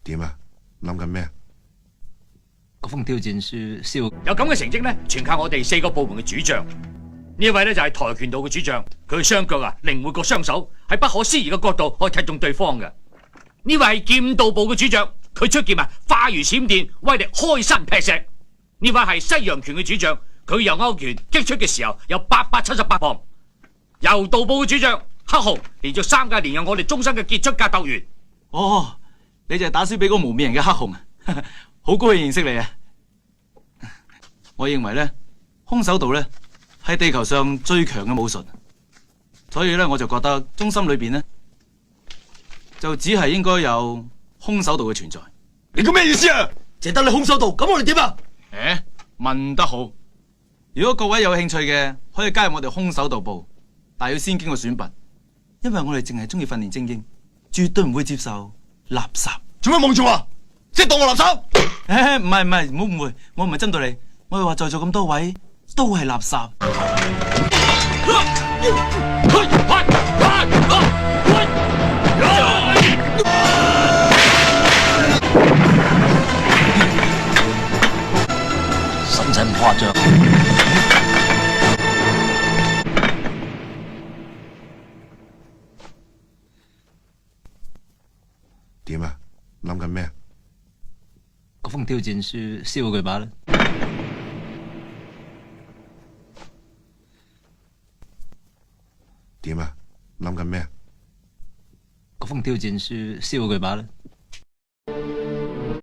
點啊？諗緊咩？嗰封挑戰書燒有咁嘅成績呢，全靠我哋4個部門嘅主將。呢一位呢，就係跆拳道嘅主將，佢嘅雙腳靈活過雙手，喺不可思議嘅角度可以踢中對方嘅。呢位係劍道部嘅主將，佢出劍快如閃電，威力開山劈石。呢位係西洋拳嘅主將，佢右勾拳擊出嘅時候有878磅。柔道部嘅主將黑熊，連續3屆連任我哋終身嘅傑出格鬥員。哦，你就係打輸俾嗰個無面人嘅黑熊啊！好高興認識你啊！我認為咧，空手道咧係地球上最強嘅武術，所以咧我就覺得中心裏邊呢，就只係應該有空手道嘅存在。你講咩意思啊？淨得你空手道，咁我哋點啊？問得好！如果各位有興趣嘅，可以加入我哋空手道部，但要先經過選拔，因為我哋淨係中意訓練精英，絕對唔會接受垃圾。做咩望住我？即係當我垃圾？唔係，唔好誤會，我唔係針對你，我係話在座咁多位都係垃圾。使唔使咁誇張？點啊？諗緊咩？嗰封挑戰書燒佢吧啦！點啊？諗緊咩？嗰封挑戰書燒佢吧啦！